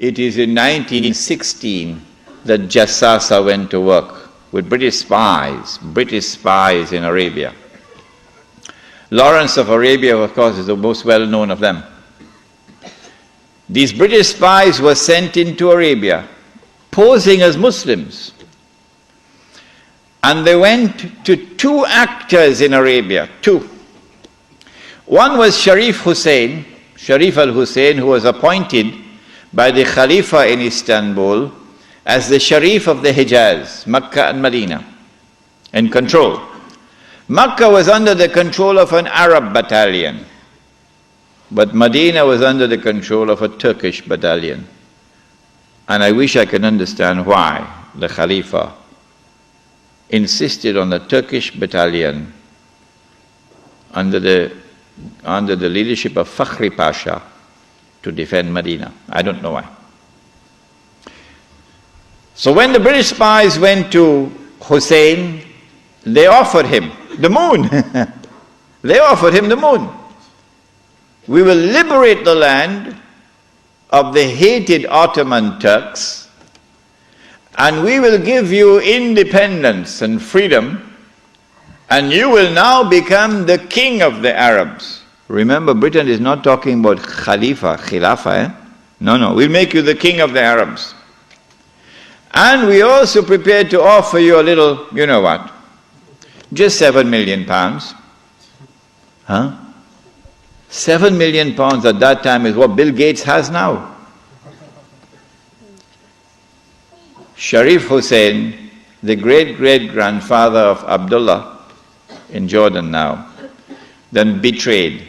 it is in 1916 that Jassasa went to work with British spies in Arabia. Lawrence of Arabia, of course, is the most well-known of them. These British spies were sent into Arabia, posing as Muslims. And they went to two actors in Arabia, two. One was Sharif al-Hussein, who was appointed by the Khalifa in Istanbul as the Sharif of the Hijaz, Makkah and Medina, in control. Makkah was under the control of an Arab battalion, but Medina was under the control of a Turkish battalion. And I wish I could understand why the Khalifa insisted on the Turkish battalion under the leadership of Fakhri Pasha to defend Medina. I don't know why. So when the British spies went to Hussein, they offered him the moon. They offered him the moon. We will liberate the land of the hated Ottoman Turks, and we will give you independence and freedom, and you will now become the king of the Arabs. Remember, Britain is not talking about Khilafah. No, we'll make you the king of the Arabs. And we also prepared to offer you a little, you know what, just £7 million. Huh? £7 million at that time is what Bill Gates has now. Sharif Hussein, the great-great-grandfather of Abdullah in Jordan now, then betrayed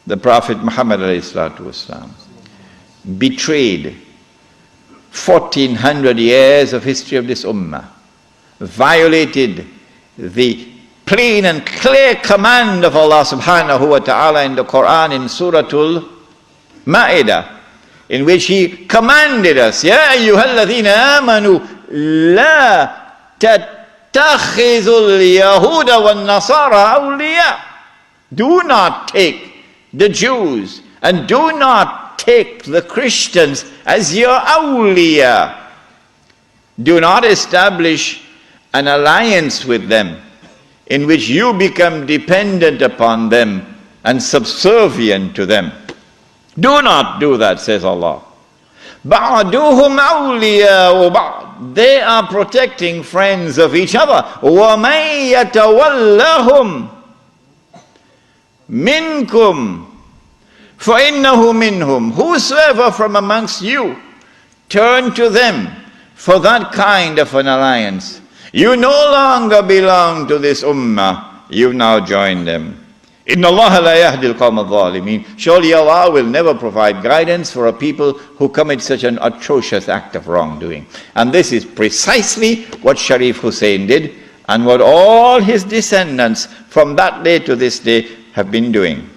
the Prophet Muhammad ﷺ, betrayed 1400 years of history of this ummah, violated the plain and clear command of Allah subhanahu wa ta'ala in the Quran in Suratul Ma'idah, in which He commanded us, Ya ayyuhalladhina amanu la tattakhizul yahuda wal nasara awliya. Do not take the Jews and do not take the Christians as your awliya. Do not establish an alliance with them in which you become dependent upon them and subservient to them. Do not do that, says Allah. بَعْدُهُمْ أَوْلِيَاءُ بَعْضٍ. They are protecting friends of each other. وَمَنْ يَتَوَلَّهُمْ مِنْكُمْ فَإِنَّهُ مِنْهُمْ. Whosoever from amongst you turn to them for that kind of an alliance, you no longer belong to this ummah, you now join them. إِنَّ اللَّهَ لَا يَهْدِي الْقَوْمَ الظَّالِمِينَ. Surely Allah will never provide guidance for a people who commit such an atrocious act of wrongdoing. And this is precisely what Sharif Hussein did, and what all his descendants from that day to this day have been doing.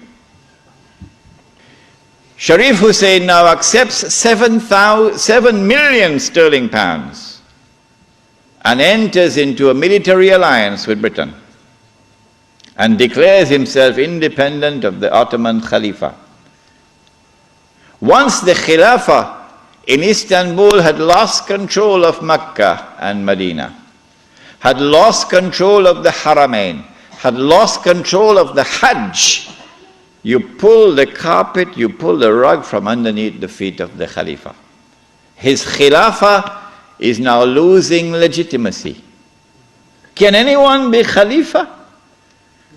Sharif Hussein now accepts 7 million sterling pounds and enters into a military alliance with Britain and declares himself independent of the Ottoman Khalifa. Once the Khilafah in Istanbul had lost control of Makkah and Medina, had lost control of the Haramain, had lost control of the Hajj, you pull the carpet, you pull the rug from underneath the feet of the Khalifa. His Khilafah is now losing legitimacy. Can anyone be Khalifa?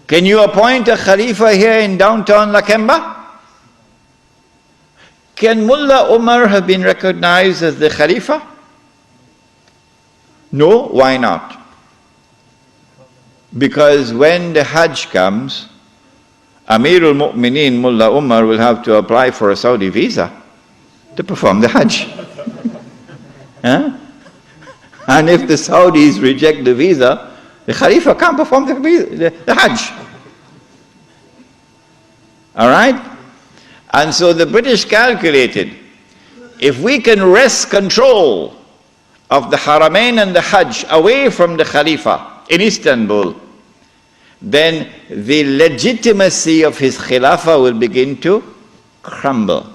Can you appoint a Khalifa here in downtown Lakemba? Can Mullah Umar have been recognized as the Khalifa? No, why not? Because when the Hajj comes, Amirul Mu'mineen Mullah Umar will have to apply for a Saudi visa to perform the Hajj. Huh? And if the Saudis reject the visa, the Khalifa can't perform the Hajj. All right? And so the British calculated, if we can wrest control of the Haramain and the Hajj away from the Khalifa in Istanbul, then the legitimacy of his Khilafah will begin to crumble.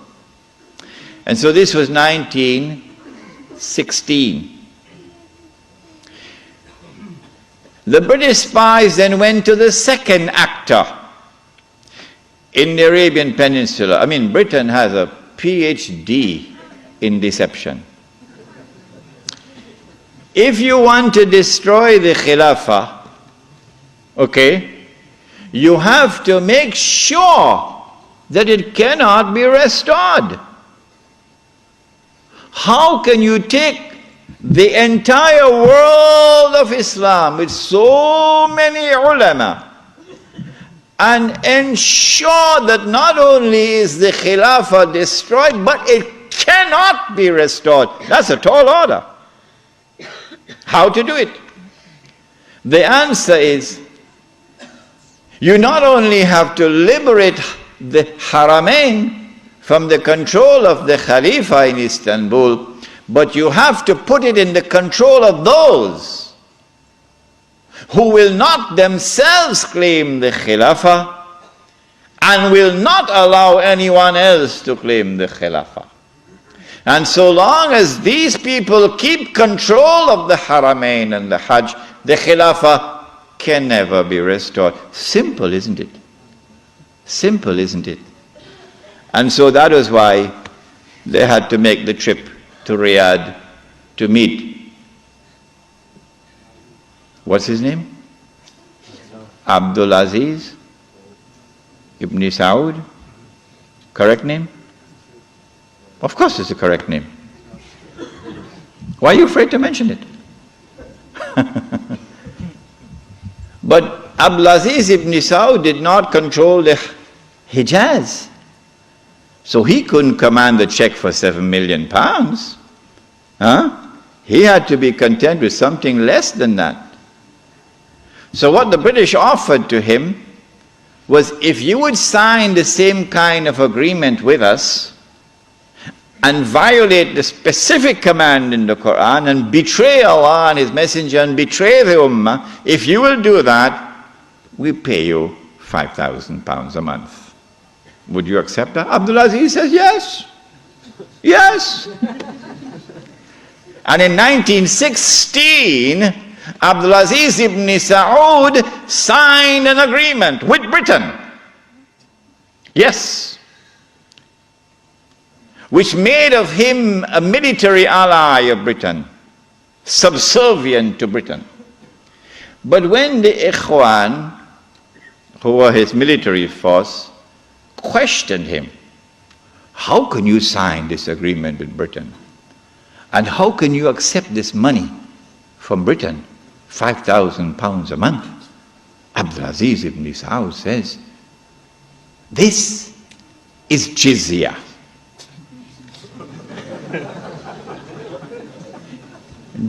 And so this was 1916. The British spies then went to the second actor in the Arabian Peninsula. I mean, Britain has a PhD in deception. If you want to destroy the Khilafah, okay, you have to make sure that it cannot be restored. How can you take the entire world of Islam with so many ulama and ensure that not only is the Khilafah destroyed, but it cannot be restored? That's a tall order. How to do it? The answer is, you not only have to liberate the Haramain from the control of the Khalifa in Istanbul, but you have to put it in the control of those who will not themselves claim the Khilafah and will not allow anyone else to claim the Khilafah. And so long as these people keep control of the Haramain and the Hajj, the Khilafah can never be restored. Simple, isn't it? Simple, isn't it? And so that was why they had to make the trip to Riyadh to meet, what's his name? Abdul Aziz Ibn Saud. Correct name? Of course it's the correct name. Why are you afraid to mention it? But Abdul Aziz Ibn Saud did not control the Hijaz. So he couldn't command the check for £7 million. He had to be content with something less than that. So what the British offered to him was, if you would sign the same kind of agreement with us and violate the specific command in the Quran and betray Allah and His Messenger and betray the Ummah, if you will do that, we pay you £5,000 a month. Would you accept that? Abdul Aziz says, yes. Yes. And in 1916, Abdul Aziz ibn Saud signed an agreement with Britain. Yes. Which made of him a military ally of Britain, subservient to Britain. But when the Ikhwan, who were his military force, questioned him, how can you sign this agreement with Britain? And how can you accept this money from Britain, £5,000 a month? Abdul Aziz ibn Saud says, this is jizya.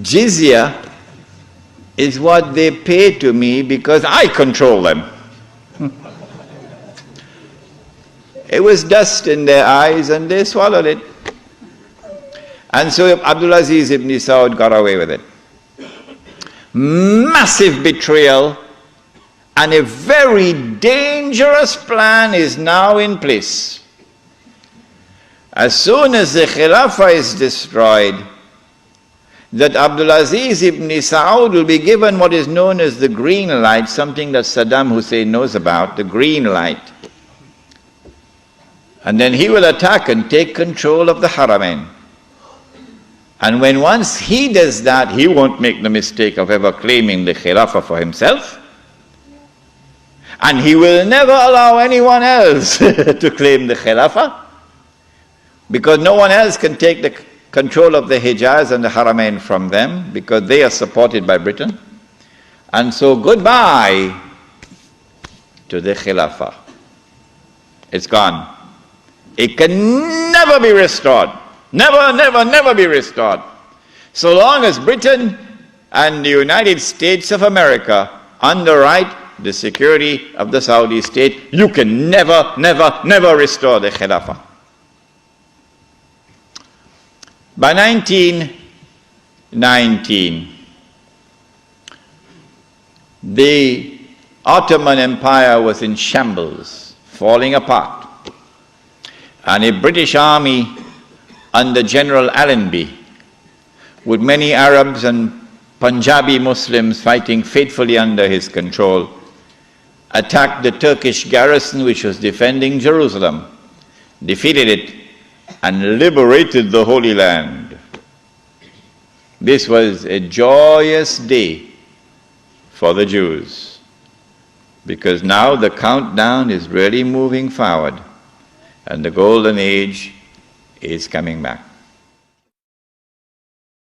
Jizya is what they pay to me because I control them. It was dust in their eyes and they swallowed it. And so Abdul Aziz ibn Saud got away with it. Massive betrayal, and a very dangerous plan is now in place. As soon as the Khilafah is destroyed, that Abdul Aziz ibn Saud will be given what is known as the green light, something that Saddam Hussein knows about, the green light. And then he will attack and take control of the Haramain. And when once he does that, he won't make the mistake of ever claiming the Khilafah for himself. And he will never allow anyone else to claim the Khilafah, because no one else can take the control of the Hijaz and the Haramain from them, because they are supported by Britain. And so goodbye to the Khilafah. It's gone. It can never be restored. Never, never, never be restored. So long as Britain and the United States of America underwrite the security of the Saudi state, you can never, never, never restore the Khilafah. By 1919, the Ottoman Empire was in shambles, falling apart. And a British army under General Allenby, with many Arabs and Punjabi Muslims fighting faithfully under his control, attacked the Turkish garrison which was defending Jerusalem, defeated it, and liberated the Holy Land. This was a joyous day for the Jews, because now the countdown is really moving forward and the golden age is coming back.